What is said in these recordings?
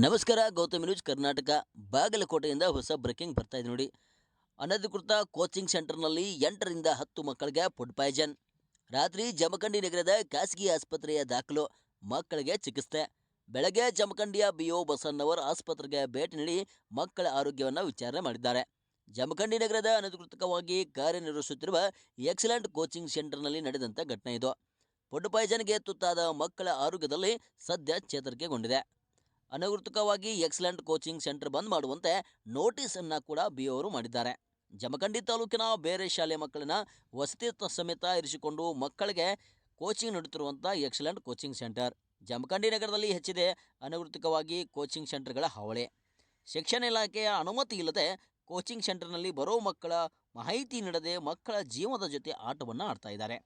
ನಮಸ್ಕಾರ. ಗೌತಮಿ ನ್ಯೂಸ್ ಕರ್ನಾಟಕ ಬಾಗಲಕೋಟೆಯಿಂದ ಹೊಸ ಬ್ರೇಕಿಂಗ್ ಬರ್ತಾ ಇದೆ ನೋಡಿ. ಅನಧಿಕೃತ ಕೋಚಿಂಗ್ ಸೆಂಟರ್ನಲ್ಲಿ 8ರಿಂದ 10 ಮಕ್ಕಳಿಗೆ ಫುಡ್ ಪಾಯ್ಸನ್. ರಾತ್ರಿ ಜಮಖಂಡಿ ನಗರದ ಖಾಸಗಿ ಆಸ್ಪತ್ರೆಯ ದಾಖಲು, ಮಕ್ಕಳಿಗೆ ಚಿಕಿತ್ಸೆ. ಬೆಳಗ್ಗೆ ಜಮಖಂಡಿಯ ಬಿಒ ಬಸನ್ನವರ್ ಆಸ್ಪತ್ರೆಗೆ ಭೇಟಿ ನೀಡಿ ಮಕ್ಕಳ ಆರೋಗ್ಯವನ್ನು ವಿಚಾರಣೆ ಮಾಡಿದ್ದಾರೆ. ಜಮಖಂಡಿ ನಗರದ ಅನಧಿಕೃತವಾಗಿ ಕಾರ್ಯನಿರ್ವಹಿಸುತ್ತಿರುವ ಎಕ್ಸಲೆಂಟ್ ಕೋಚಿಂಗ್ ಸೆಂಟರ್ನಲ್ಲಿ ನಡೆದಂಥ ಘಟನೆ ಇದು. ಫುಡ್ ಪಾಯ್ಸನ್ಗೆ ತುತ್ತಾದ ಮಕ್ಕಳ ಆರೋಗ್ಯದಲ್ಲಿ ಸದ್ಯ ಚೇತರಿಕೆಗೊಂಡಿದೆ. ಅನಧಿಕೃತವಾಗಿ ಎಕ್ಸಲೆಂಟ್ ಕೋಚಿಂಗ್ ಸೆಂಟರ್ ಬಂದ್ ಮಾಡುವಂತೆ ನೋಟಿಸ್ ಅನ್ನ ಕೂಡ ಬಿಒ ಅವರು ಮಾಡಿದ್ದಾರೆ. ಜಮಖಂಡಿ ತಾಲೂಕಿನ ಬೇರೆ ಶಾಲೆ ಮಕ್ಕಳನ್ನ ವಸತಿ ಸಮೇತ ಇರಿಸಿಕೊಂಡು ಮಕ್ಕಳಿಗೆ ಕೋಚಿಂಗ್ ನೀಡುತ್ತಿರುವಂಥ ಎಕ್ಸಲೆಂಟ್ ಕೋಚಿಂಗ್ ಸೆಂಟರ್. ಜಮಖಂಡಿ ನಗರದಲ್ಲಿ ಹೆಚ್ಚಿದೆ ಅನಧಿಕೃತವಾಗಿ ಕೋಚಿಂಗ್ ಸೆಂಟರ್ಗಳ ಹಾವಳಿ. ಶಿಕ್ಷಣ ಇಲಾಖೆಯ ಅನುಮತಿ ಇಲ್ಲದೆ ಕೋಚಿಂಗ್ ಸೆಂಟರ್ನಲ್ಲಿ ಬರೋ ಮಕ್ಕಳ ಮಾಹಿತಿ ನೀಡದೆ ಮಕ್ಕಳ ಜೀವನದ ಜೊತೆ ಆಟವನ್ನು ಆಡ್ತಾ ಇದ್ದಾರೆ.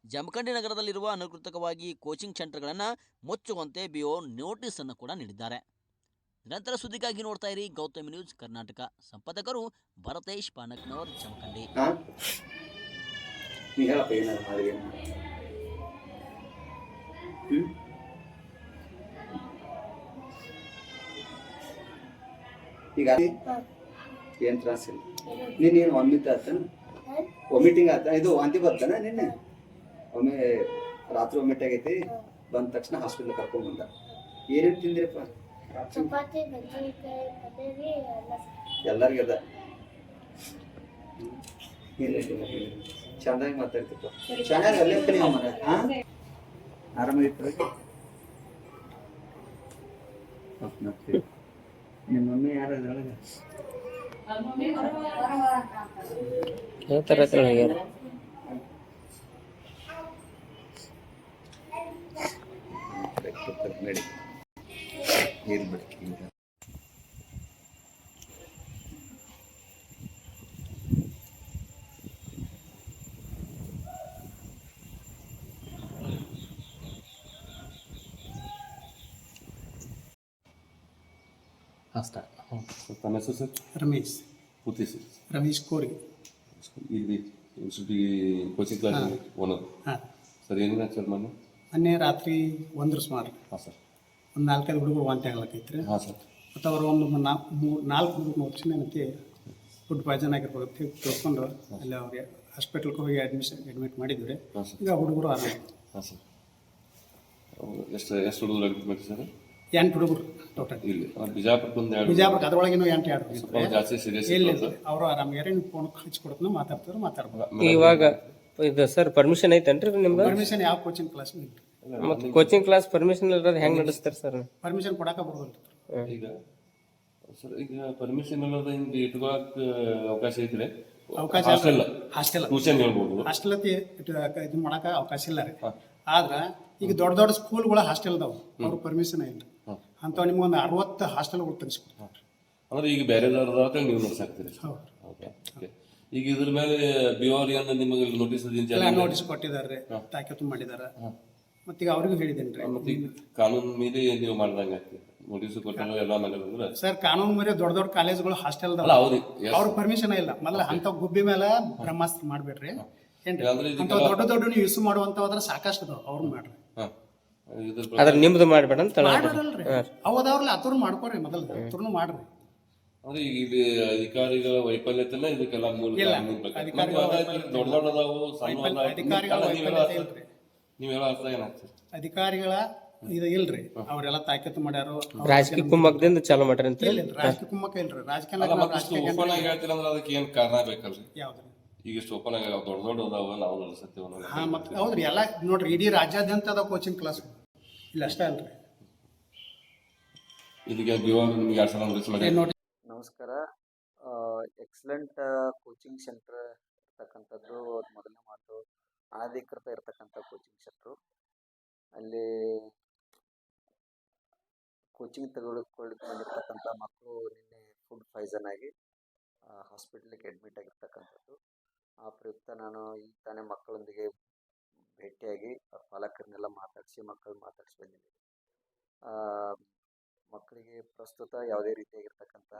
ಜಮಖಂಡಿ ನಗರದಲ್ಲಿರುವ ಅನಧಿಕೃತವಾಗಿ ಕೋಚಿಂಗ್ ಸೆಂಟರ್ಗಳನ್ನು ಮುಚ್ಚುವಂತೆ ಬಿಒ ನೋಟಿಸ್ ಅನ್ನು ಕೂಡ ನೀಡಿದ್ದಾರೆ. ನಿರಂತರ ಸುದ್ದಿಗಾಗಿ ನೋಡ್ತಾ ಇರಿ ಗೌತಮಿ ನ್ಯೂಸ್ ಕರ್ನಾಟಕ. ಸಂಪಾದಕರು ಭರತೇಶ್ ಪಾನಕ್ನವರ್, ಜಮಖಂಡಿ. ಈಗ ಏನು ತ್ರಾಸಿಲ್ಲ. ನೀನೇನು ವಾಮಿಟ್ ಆಯ್ತಾನ, ವಾಮಿಟಿಂಗ್ ಆಯ್ತಾ, ಇದು ವಾಂತಿ ಬರ್ತಾನ. ನಿನ್ನೆ ಒಮ್ಮೆ ರಾತ್ರಿ ವಾಮಿಟ್ ಆಗೈತಿ, ಬಂದ ತಕ್ಷಣ ಹಾಸ್ಪಿಟಲ್ ಕರ್ಕೊಂಡ್ ಬಂದ. ಏನೇನು ತಿಂದಿರಪ್ಪ? ಚಪಾತಿ, ಬಜ್ಜಿಕಾಯಿ, ಪಲ್ಯ ಎಲ್ಲರಿಗೂ ಅದ. ಚಂದಾಗಿ ಮಾತಾಡ್ತಿಪ್ಪ, ಚೆನ್ನಾಗಿ ಅಲ್ಲೇ ಕಣಿ ಮರ. ಆರಾಮಾಗಿತ್ತು. ನಿಮ್ಮ ಮಮ್ಮಿ ಯಾರು ಅದ್ರೊಳಗೆ? ನಡಿ ನೀರು ಬಿಡ್ತೀವಿ. ತಮ್ಮ ಹೆಸರು ಸರ್? ರಮೇಶ್. ಪೂರ್ತಿ ಸರ್? ರಮೇಶ್ ಕೋರಿ. ಇಲ್ಲಿ ಕೋಚಿಂಗ್ ಕ್ಲಾಸ್ ಓನರ್. ಹಾಂ ಸರ್, ಏನೇನು ಸರ್? ಮೊನ್ನೆ ರಾತ್ರಿ 1 ಸುಮಾರು ಹಾಂ ಸರ್, ಒಂದು 4-5 ಹುಡುಗರು ವಾಂತಿ ಆಗ್ಲತ್ತೈತ್ರಿ. ಹಾಂ ಸರ್. ಮತ್ತು ಅವರು ಒಂದು 4 ಹುಡುಗರು ನೋಡ್ತೀನಿ ಏನಂತೆ ಫುಡ್ ಪಾಯ್ಸನ್ ಆಗಿರ್ಬೋದು ತಿಳ್ಕೊಂಡು ಅಲ್ಲಿ ಅವ್ರಿಗೆ ಹಾಸ್ಪಿಟಲ್ಗೆ ಹೋಗಿ ಅಡ್ಮಿಟ್ ಮಾಡಿದ್ವಿ. ಈಗ ಹುಡುಗರು ಆರಾಮ. ಹಾಂ ಸರ್. ಎಷ್ಟು ಹುಡುಗರು ಅಡ್ಮಿಟ್ ಸರ್? 8 ಹುಡುಗರು ಟೋಟಲ್. ಇಲ್ಲಿ ಬಿಜಾಪುರಕ್ಕೆ ಒಂದು 2. ಬಿಜಾಪುರಕ್ಕೆ ಅದರೊಳಗೇನು 8 ಜಾಸ್ತಿ ಸೀರಿಯಸ್ ಇಲ್ಲ. ಅವರು ಆರಾಮಾಗ್ಯಾರ. ನೀವು ಫೋನ್ ಹಚ್ಕೊಡ್ತಾನೆ ಮಾತಾಡ್ಬೋದು. ಇವಾಗ ಇದು ಸರ್ ಪರ್ಮಿಷನ್ ಐತೇನ್ರಿ ನಿಮ್ದು? ಪರ್ಮಿಷನ್ ಯಾವ ಕೋಚಿಂಗ್ ಕ್ಲಾಸ್ ಮತ್ತೆ ಕೋಚಿಂಗ್ ಕ್ಲಾಸ್ ಪರ್ಮಿಷನ್ ಇಲ್ಲದ ಹೆಂಗ್ ನಡೆಸ್ತಾರೆ ಸರ್? ಪರ್ಮಿಷನ್ ಕೊಡಾಕ ಬರೋದಿಲ್ಲ. ಈಗ ಸರ್, ಈಗ ಪರ್ಮಿಷನ್ ಇಲ್ಲದ ಹಿಂಗೆ ಇಟ್ಕೊಳಕ್ ಅವಕಾಶ ಐತ್ರಿ? ಅವಕಾಶ ಹಾಸ್ಟೆಲ್ ಟ್ಯೂಷನ್ ಹೇಳ್ಬೋದು. ಹಾಸ್ಟೆಲ್ ಇದು ಮಾಡಕ ಅವಕಾಶ ಇಲ್ಲ ರೀ. ಆದ್ರೆ ಈಗ ದೊಡ್ಡ ದೊಡ್ಡ ಸ್ಕೂಲ್ಗಳ ಹಾಸ್ಟೆಲ್ ಅದಾವ, ಅವ್ರ ಪರ್ಮಿಷನ್ ಇಲ್ಲ. ಅಂತ ನಿಮ್ಗೆ ಒಂದು 60 ಹಾಸ್ಟೆಲ್ಗಳು ತೆಗಿಸ್ಕೊಡ್ತಾರೆ. ಅಂದ್ರೆ ಈಗ ಬೇರೆದವ್ರದಾಗ ನೀವು ನೋಡ್ಸಾಕ್ತೀರಿ? ಓಕೆ. ಈಗ ಇದ್ರ ಮೇಲೆ ಬಿಒರಿಗೆ ನಿಮಗೆ ನೋಟಿಸ್ ನೋಟಿಸ್ ಕೊಟ್ಟಿದ್ದಾರೆ, ತಾಕೀತು ಮಾಡಿದ್ದಾರೆ. ಮತ್ತೀಗ ಅವ್ರಿಗೂ ಹೇಳಿದ್ದೇನೆ. ಮತ್ತೆ ಕಾನೂನು ಮೀರಿ ನೀವು ಮಾಡ್ದಂಗೆ ಆಗ್ತದೆ. ನೋಟಿಸ್ ಕೊಟ್ಟಿಲ್ಲ ಎಲ್ಲ ಮಾಡಿದ್ರೆ ಸರ್, ಕಾನೂನು ಮೀರಿ ದೊಡ್ಡ ದೊಡ್ಡ ಕಾಲೇಜ್ಗಳು ಹಾಸ್ಟೆಲ್ ಅವ್ರ ಪರ್ಮಿಷನ್ ಇಲ್ಲ. ಮೊದಲ ಅಂತ ಗುಬ್ಬಿ ಮೇಲೆ ಬ್ರಹ್ಮಾಸ್ತ್ರ ಮಾಡ್ಬೇಡ್ರಿ. ದೊಡ್ಡ ದೊಡ್ಡ ನೀವು ಯೂಸ್ ಮಾಡುವಂತ ಸಾಕಷ್ಟು ಅದಾವ, ಅವ್ರು ಮಾಡ್ರಿ. ಅದ್ರ ನಿಮ್ದು ಮಾಡ್ಬೇಡ ಅಂತ ಅವದವ್ರಲ್ಲ ಅತುರ್ನು ಮಾಡ್ಕೋರಿ, ಮೊದಲು ಅತುರ್ನು ಮಾಡ್ರಿ. ಅಂದ್ರೆ ಈಗ ಇಲ್ಲಿ ಅಧಿಕಾರಿಗಳ ವೈಫಲ್ಯತೆಲ್ಲ ಇದಕ್ಕೆಲ್ಲ ಮೂಲ. ದೊಡ್ಡ ದೊಡ್ಡದಾವು ನೀವೆಲ್ಲ ಅರ್ಥ ಏನಾಗ್ತದೆ? ಅಧಿಕಾರಿಗಳ ಇದು ಇಲ್ರಿ, ಅವ್ರೆಲ್ಲ ತಾಕೀತು ಮಾಡ್ಯಾರು. ರಾಜಕೀಯ ಕುಮ್ಮಕದಿಂದ ಚಾಲು ಮಾಡ್ರಿ ಅಂತ? ರಾಜಕೀಯ ಕುಮ್ಮಕ ಇಲ್ರಿ. ಓಪನ್ ಆಗಿ ಹೇಳ್ತೀರ ಅಂದ್ರೆ ಅದಕ್ಕೆ ಏನ್ ಕಾರಣ ಬೇಕಲ್ರಿ? ಯಾವ್ದ್ರಿ? ಈಗ ಇಷ್ಟು ಓಪನ್ ಆಗಿ ದೊಡ್ಡ ದೊಡ್ಡ ಅದಾವ, ನಾವು ನಡೆಸತ್ತೀವಿ. ಹಾ, ಮತ್ತೆ ಹೌದ್ರಿ. ಎಲ್ಲ ನೋಡ್ರಿ, ಇಡೀ ರಾಜ್ಯಾದ್ಯಂತ ಅದಾವ ಕೋಚಿಂಗ್ ಕ್ಲಾಸ್. ಇಲ್ಲ ಅಷ್ಟೇ ಅಲ್ರಿ. ಇದಕ್ಕೆ ನಿಮ್ಗೆ 2 ಸಲ ನೋಟಿಸ್ ಮಾಡಿ. ನಮಸ್ಕಾರ. ಎಕ್ಸಲೆಂಟ್ ಕೋಚಿಂಗ್ ಸೆಂಟರ್ ಇರ್ತಕ್ಕಂಥದ್ದು ಮೊದಲನೇ ಮಾತು. ಅನಧಿಕೃತ ಇರ್ತಕ್ಕಂಥ ಕೋಚಿಂಗ್ ಸೆಂಟ್ರು. ಅಲ್ಲಿ ಕೋಚಿಂಗ್ ತೆಗೆದುಕೊಂಡಿರ್ತಕ್ಕಂಥ ಮಕ್ಕಳು ನಿನ್ನೆ ಫುಡ್ ಪಾಯ್ಸನ್ ಆಗಿ ಹಾಸ್ಪಿಟ್ಲಿಗೆ ಅಡ್ಮಿಟ್ ಆಗಿರ್ತಕ್ಕಂಥದ್ದು. ಆ ಪ್ರಯುಕ್ತ ನಾನು ಈಗ ತಾನೇ ಮಕ್ಕಳೊಂದಿಗೆ ಭೇಟಿಯಾಗಿ ಅವ್ರ ಪಾಲಕರನ್ನೆಲ್ಲ ಮಾತಾಡಿಸಿ ಬಂದಿದ್ದೀನಿ. ಮಕ್ಕಳಿಗೆ ಪ್ರಸ್ತುತ ಯಾವುದೇ ರೀತಿಯಾಗಿರ್ತಕ್ಕಂಥ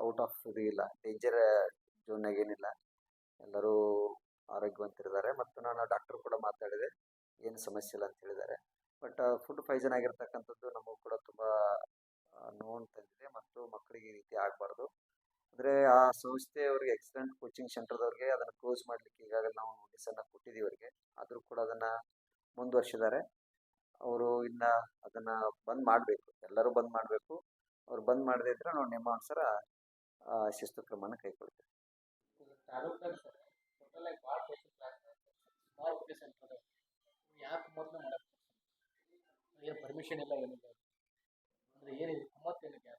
ಔಟ್ ಆಫ್ ಇದು ಇಲ್ಲ, ಡೇಂಜರ್ ಝೋನ್ನಾಗ ಏನಿಲ್ಲ. ಎಲ್ಲರೂ ಆರೋಗ್ಯವಂತರಿದ್ದಾರೆ. ಮತ್ತು ನಾನು ಡಾಕ್ಟರ್ ಕೂಡ ಮಾತಾಡಿದೆ, ಏನು ಸಮಸ್ಯೆ ಇಲ್ಲ ಅಂತ ಹೇಳಿದ್ದಾರೆ. ಬಟ್ ಫುಡ್ ಪಾಯ್ಸನ್ ಆಗಿರ್ತಕ್ಕಂಥದ್ದು ನಮಗೂ ಕೂಡ ತುಂಬ ಈ ರೀತಿ ಆಗಬಾರ್ದು. ಅಂದರೆ ಆ ಸಂಸ್ಥೆಯವ್ರಿಗೆ ಎಕ್ಸಲೆಂಟ್ ಕೋಚಿಂಗ್ ಸೆಂಟರ್ದವ್ರಿಗೆ ಅದನ್ನು ಕ್ಲೋಸ್ ಮಾಡಲಿಕ್ಕೆ ಈಗಾಗಲೇ ನಾವು ನೋಟಿಸನ್ನು ಕೊಟ್ಟಿದ್ದೀವಿ ಅವರಿಗೆ. ಆದರೂ ಕೂಡ ಅದನ್ನು ಮುಂದುವರ್ಸಿದ್ದಾರೆ. ಅವರು ಇನ್ನು ಅದನ್ನು ಬಂದ್ ಮಾಡಬೇಕು, ಎಲ್ಲರೂ ಬಂದ್ ಮಾಡಬೇಕು. ಅವ್ರು ಬಂದ್ ಮಾಡದೇ ಇದ್ರೆ ನಾವು ನಿಯಮಾನುಸಾರ ಶಿಸ್ತು ಕ್ರಮನ ಕೈಗೊಳ್ತೀವಿ. ಪರ್ಮಿಷನ್ ಇಲ್ಲ ಏನಿಲ್ಲ ಅಂದ್ರೆ ಏನಿದೆ ಗಮ್ಮತ್ತೇನಿದೆ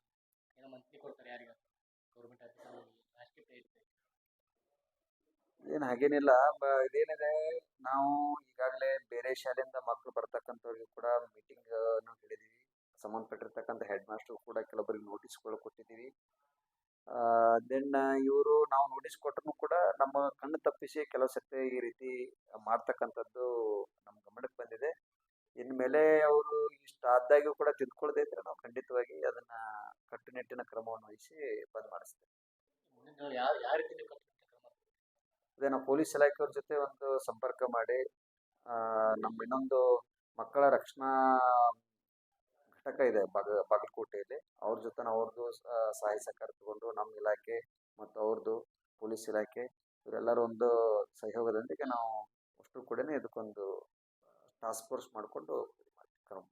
ಏನೋ ಮಂತ್ಲಿ ಕೊಡ್ತಾರೆ ಯಾರಿಗ ಗೌರ್ಮೆಂಟ್ ಆಫೀಸಲ್ಲಿ ರಾಜಕೀಯ ಇರುತ್ತೆ. ಏನು ಹಾಗೇನಿಲ್ಲ, ಇದೇನಿದೆ, ನಾವು ಈಗಾಗಲೇ ಬೇರೆ ಶಾಲೆಯಿಂದ ಮಕ್ಕಳು ಬರ್ತಕ್ಕಂಥವ್ರಿಗೆ ಕೂಡ ಮೀಟಿಂಗ್ ಹೇಳಿದ್ದೀವಿ. ಸಂಬಂಧಪಟ್ಟಿರ್ತಕ್ಕಂಥ ಹೆಡ್ ಮಾಸ್ಟರ್ ಕೂಡ ಕೆಲವೊಬ್ಬರಿಗೆ ನೋಟಿಸ್ಗಳು ಕೊಟ್ಟಿದ್ದೀವಿ. ದೆನ್ ಇವರು ನಾವು ನೋಟಿಸ್ ಕೊಟ್ಟರು ಕೂಡ ನಮ್ಮ ಕಣ್ಣು ತಪ್ಪಿಸಿ ಕೆಲವು ಸತಿ ಈ ರೀತಿ ಮಾಡ್ತಕ್ಕಂಥದ್ದು ನಮ್ಮ ಗಮನಕ್ಕೆ ಬಂದಿದೆ. ಇನ್ಮೇಲೆ ಅವರು ಇಷ್ಟ ಆದಾಗ್ಯೂ ಕೂಡ ತಿದ್ಕೊಳ್ಳದೇ ಇದ್ರೆ ನಾವು ಖಂಡಿತವಾಗಿ ಅದನ್ನ ಕಟ್ಟುನಿಟ್ಟಿನ ಕ್ರಮವನ್ನು ವಹಿಸಿ ಬಂದ್ ಮಾಡಿಸ್ತೇವೆ. ಮುಂದಿನ ಯಾವ ರೀತಿ ನೀವು ಕ್ರಮ? ಅದೇ ನಾವು ಪೊಲೀಸ್ ಇಲಾಖೆಯವ್ರ ಜೊತೆ ಒಂದು ಸಂಪರ್ಕ ಮಾಡಿ ನಮ್ಮ ಇನ್ನೊಂದು ಮಕ್ಕಳ ರಕ್ಷಣಾ ಘಟಕ ಇದೆ ಬಾಗಲಕೋಟೆಯಲ್ಲಿ, ಅವ್ರ ಜೊತೆ ಅವ್ರದ್ದು ಸಹಾಯ ಸಹಕಾರ ತಗೊಂಡು ನಮ್ಮ ಇಲಾಖೆ ಮತ್ತು ಅವ್ರದ್ದು ಪೊಲೀಸ್ ಇಲಾಖೆ ಇವರೆಲ್ಲರೂ ಒಂದು ಸಹಯೋಗದೊಂದಿಗೆ ನಾವು ಅಷ್ಟು ಕೂಡ ಇದಕ್ಕೊಂದು ಟಾಸ್ಕ್ ಫೋರ್ಸ್ ಮಾಡಿಕೊಂಡು ಕ್ರಮ